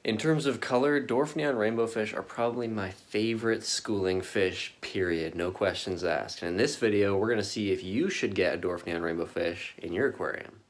In terms of color, dwarf neon rainbow fish are probably my favorite schooling fish, period. No questions asked. And in this video, we're gonna see if you should get a dwarf neon rainbow fish in your aquarium.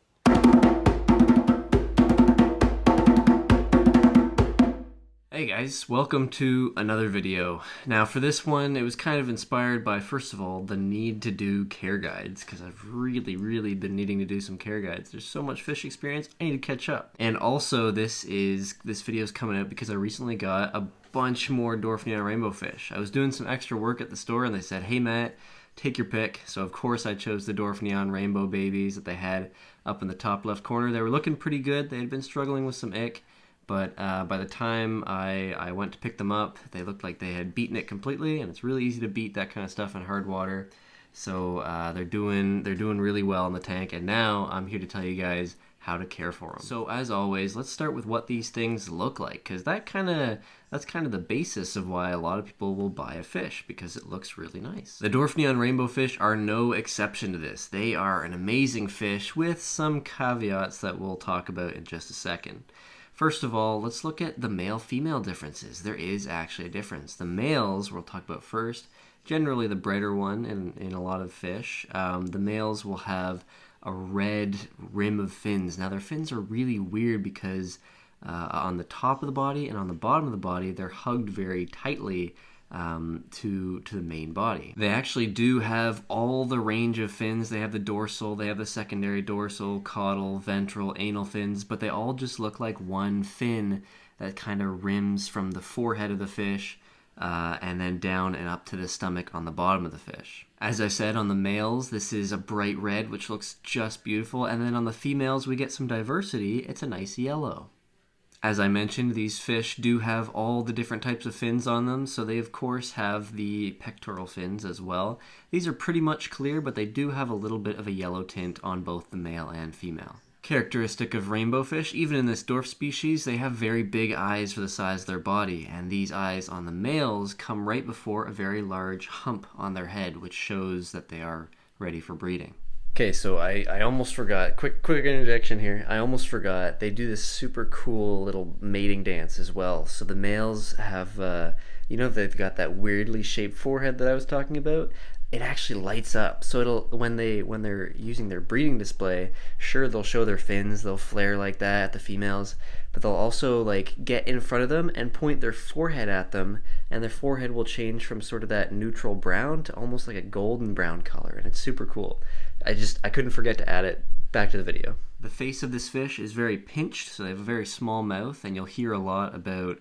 Hey guys, welcome to another video. Now for this one, it was kind of inspired by, first of all, the need to do care guides, because I've really been needing to do some care guides. There's so much fish experience, I need to catch up. And also this video is coming out because I recently got a bunch more dwarf neon rainbow fish. I was doing some extra work at the store and they said, hey Matt, take your pick. So of course I chose the dwarf neon rainbow babies that they had up in the top left corner. They were looking pretty good. They had been struggling with some ick. But by the time I went to pick them up, they looked like they had beaten it completely, and it's really easy to beat that kind of stuff in hard water. So they're doing really well in the tank, and now I'm here to tell you guys how to care for them. So as always, let's start with what these things look like, because that's kind of the basis of why a lot of people will buy a fish, because it looks really nice. The dwarf neon rainbow fish are no exception to this. They are an amazing fish with some caveats that we'll talk about in just a second. First of all, let's look at the male-female differences. There is actually a difference. The males, we'll talk about first, generally the brighter one in a lot of fish. The males will have a red rim of fins. Now their fins are really weird because on the top of the body and on the bottom of the body, they're hugged very tightly to the main body. They actually do have all the range of fins. They have the dorsal, they have the secondary dorsal, caudal, ventral, anal fins, but they all just look like one fin that kind of rims from the forehead of the fish and then down and up to the stomach on the bottom of the fish. As I said, on the males, this is a bright red, which looks just beautiful, and then on the females, we get some diversity. It's a nice yellow. As I mentioned, these fish do have all the different types of fins on them, so they of course have the pectoral fins as well. These are pretty much clear, but they do have a little bit of a yellow tint on both the male and female. Characteristic of rainbow fish, even in this dwarf species, they have very big eyes for the size of their body, and these eyes on the males come right before a very large hump on their head, which shows that they are ready for breeding. Okay, so I almost forgot. Quick interjection here. I almost forgot. They do this super cool little mating dance as well. So the males have, they've got that weirdly shaped forehead that I was talking about. It actually lights up. So it'll when they're using their breeding display, sure they'll show their fins, they'll flare like that at the females, but they'll also like get in front of them and point their forehead at them, and their forehead will change from sort of that neutral brown to almost like a golden brown color, and it's super cool. I couldn't forget to add it. Back to the video. The face of this fish is very pinched, so they have a very small mouth, and you'll hear a lot about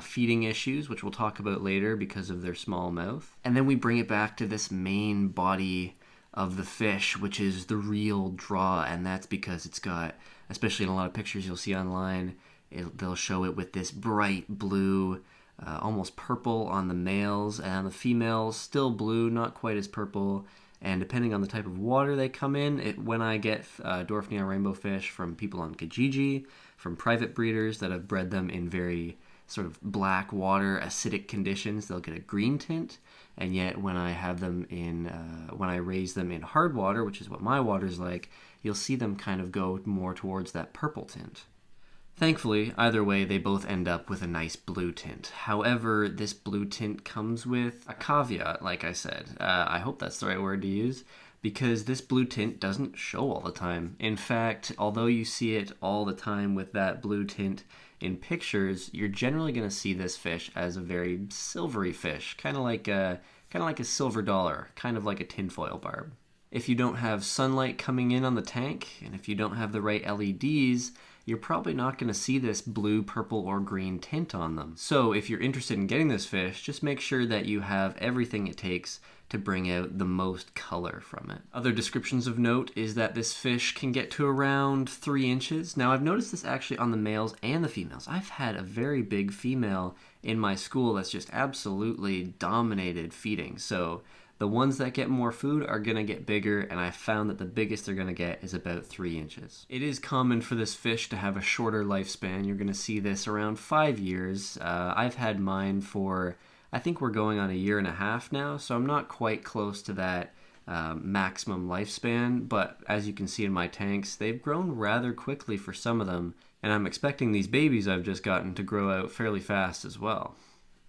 feeding issues, which we'll talk about later because of their small mouth. And then we bring it back to this main body of the fish, which is the real draw, and that's because it's got, especially in a lot of pictures you'll see online, they'll show it with this bright blue, almost purple on the males, and on the females, still blue, not quite as purple. And depending on the type of water they come in, when I get dwarf neon rainbow fish from people on Kijiji, from private breeders that have bred them in very sort of black water, acidic conditions, they'll get a green tint. And yet when I have them when I raise them in hard water, which is what my water's like, you'll see them kind of go more towards that purple tint. Thankfully, either way, they both end up with a nice blue tint. However, this blue tint comes with a caveat, like I said. I hope that's the right word to use, because this blue tint doesn't show all the time. In fact, although you see it all the time with that blue tint in pictures, you're generally going to see this fish as a very silvery fish, kind of like a silver dollar, kind of like a tinfoil barb. If you don't have sunlight coming in on the tank, and if you don't have the right LEDs, you're probably not going to see this blue, purple, or green tint on them. So if you're interested in getting this fish, just make sure that you have everything it takes to bring out the most color from it. Other descriptions of note is that this fish can get to around 3 inches. Now I've noticed this actually on the males and the females. I've had a very big female in my school that's just absolutely dominated feeding. So the ones that get more food are going to get bigger, and I found that the biggest they're going to get is about 3 inches. It is common for this fish to have a shorter lifespan. You're going to see this around 5 years. I've had mine for, I think we're going on 1.5 years now, so I'm not quite close to that maximum lifespan, but as you can see in my tanks, they've grown rather quickly for some of them, And I'm expecting these babies I've just gotten to grow out fairly fast as well.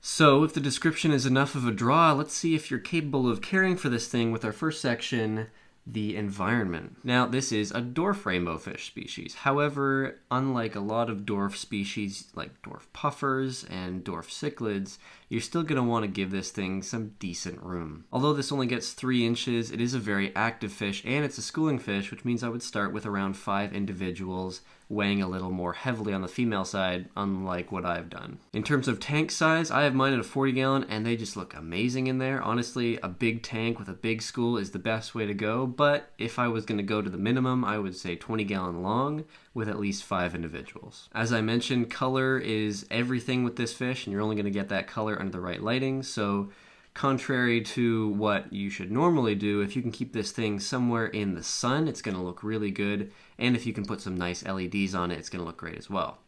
So if the description is enough of a draw, let's see if you're capable of caring for this thing with our first section, the environment. Now, this is a dwarf rainbow fish species. However, unlike a lot of dwarf species like dwarf puffers and dwarf cichlids, you're still going to want to give this thing some decent room. Although this only gets 3 inches, it is a very active fish, and it's a schooling fish, which means I would start with around 5 individuals, weighing a little more heavily on the female side, unlike what I've done. In terms of tank size, I have mine at a 40 gallon, and they just look amazing in there. Honestly, a big tank with a big school is the best way to go, but if I was going to go to the minimum, I would say 20 gallon long with at least 5 individuals. As I mentioned, color is everything with this fish, and you're only going to get that color under the right lighting, so contrary to what you should normally do, if you can keep this thing somewhere in the sun, it's going to look really good, and if you can put some nice LEDs on it, it's going to look great as well.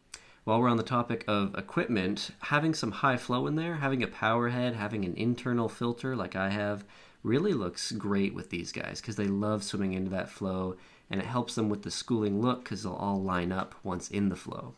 While we're on the topic of equipment, having some high flow in there, having a power head, having an internal filter like I have, really looks great with these guys because they love swimming into that flow, and it helps them with the schooling look because they'll all line up once in the flow.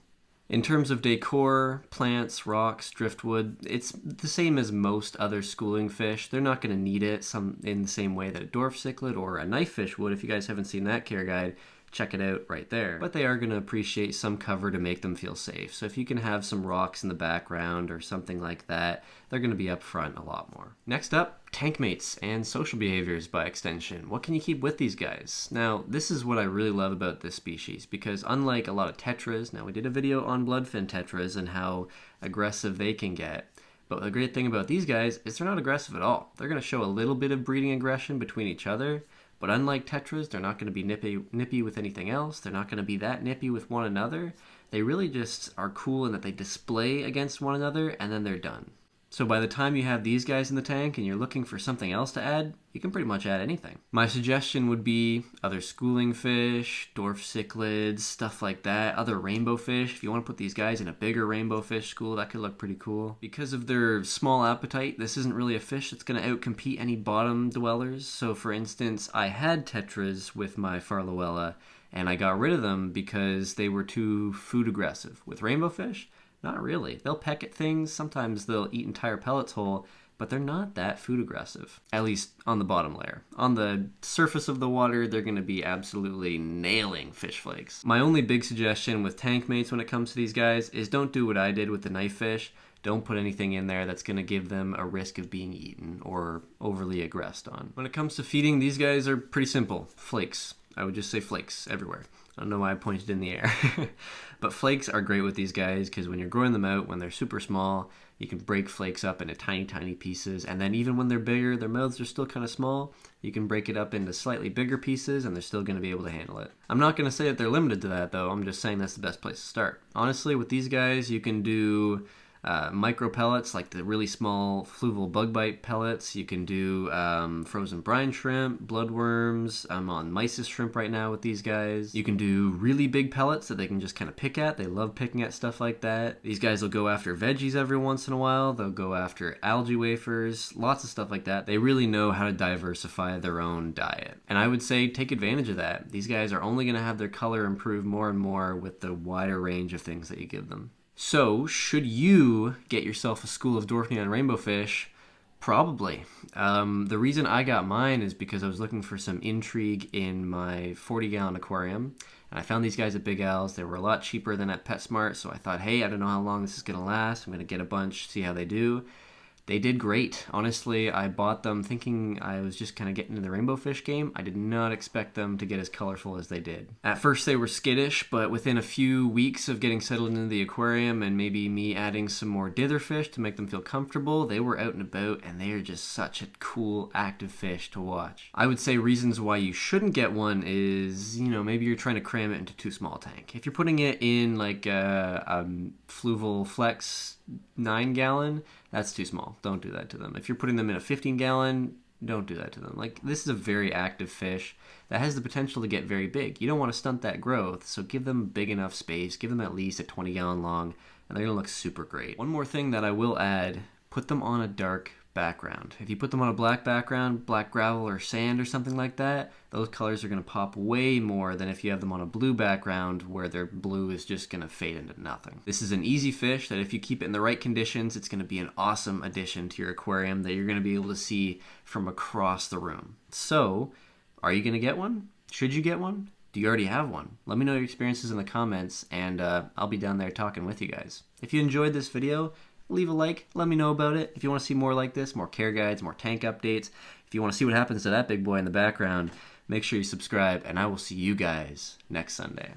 In terms of decor, plants, rocks, driftwood, it's the same as most other schooling fish. They're not going to need it in the same way that a dwarf cichlid or a knife fish would. If you guys haven't seen that care guide, check it out right there. But they are going to appreciate some cover to make them feel safe. So if you can have some rocks in the background or something like that, they're going to be up front a lot more. Next up, tank mates and social behaviors by extension. What can you keep with these guys? Now, this is what I really love about this species, because unlike a lot of tetras, now we did a video on bloodfin tetras and how aggressive they can get, but the great thing about these guys is they're not aggressive at all. They're going to show a little bit of breeding aggression between each other, but unlike tetras, they're not going to be nippy with anything else. They're not going to be that nippy with one another. They really just are cool in that they display against one another and then they're done. So by the time you have these guys in the tank and you're looking for something else to add, you can pretty much add anything. My suggestion would be other schooling fish, dwarf cichlids, stuff like that, other rainbow fish. If you want to put these guys in a bigger rainbow fish school, that could look pretty cool. Because of their small appetite, this isn't really a fish that's going to outcompete any bottom dwellers. So for instance, I had tetras with my Farloella, and I got rid of them because they were too food aggressive. With rainbow fish, not really. They'll peck at things, sometimes they'll eat entire pellets whole, but they're not that food aggressive, at least on the bottom layer. On the surface of the water, they're going to be absolutely nailing fish flakes. My only big suggestion with tank mates when it comes to these guys is don't do what I did with the knife fish. Don't put anything in there that's going to give them a risk of being eaten or overly aggressed on. When it comes to feeding, these guys are pretty simple. Flakes. I would just say flakes everywhere. I don't know why I pointed in the air. But flakes are great with these guys because when you're growing them out, when they're super small, you can break flakes up into tiny, tiny pieces. And then even when they're bigger, their mouths are still kind of small. You can break it up into slightly bigger pieces and they're still going to be able to handle it. I'm not going to say that they're limited to that though. I'm just saying that's the best place to start. Honestly, with these guys, you can do micro pellets like the really small fluval bug bite pellets. You can do frozen brine shrimp, bloodworms. I'm on mysis shrimp right now with these guys. You can do really big pellets that they can just kind of pick at. They love picking at stuff like that. These guys will go after veggies every once in a while. They'll go after algae wafers, lots of stuff like that. They really know how to diversify their own diet. And I would say take advantage of that. These guys are only going to have their color improve more and more with the wider range of things that you give them. So, should you get yourself a school of dwarf neon rainbow fish? Probably. The reason I got mine is because I was looking for some intrigue in my 40-gallon aquarium, and I found these guys at Big Al's. They were a lot cheaper than at PetSmart, so I thought, hey, I don't know how long this is going to last. I'm going to get a bunch, see how they do. They did great. Honestly, I bought them thinking I was just kind of getting into the rainbow fish game. I did not expect them to get as colorful as they did. At first they were skittish, but within a few weeks of getting settled into the aquarium and maybe me adding some more dither fish to make them feel comfortable, they were out and about and they are just such a cool, active fish to watch. I would say reasons why you shouldn't get one is, maybe you're trying to cram it into too small a tank. If you're putting it in like a Fluval Flex 9-gallon, that's too small. Don't do that to them. If you're putting them in a 15-gallon, don't do that to them. Like, this is a very active fish that has the potential to get very big. You don't want to stunt that growth, so give them big enough space. Give them at least a 20-gallon long, and they're going to look super great. One more thing that I will add, put them on a dark background. If you put them on a black background, black gravel or sand or something like that, those colors are going to pop way more than if you have them on a blue background where their blue is just going to fade into nothing. This is an easy fish that if you keep it in the right conditions, it's going to be an awesome addition to your aquarium that you're going to be able to see from across the room. So, are you going to get one? Should you get one? Do you already have one? Let me know your experiences in the comments, and I'll be down there talking with you guys. If you enjoyed this video, leave a like, let me know about it. If you want to see more like this, more care guides, more tank updates, if you want to see what happens to that big boy in the background, make sure you subscribe, and I will see you guys next Sunday.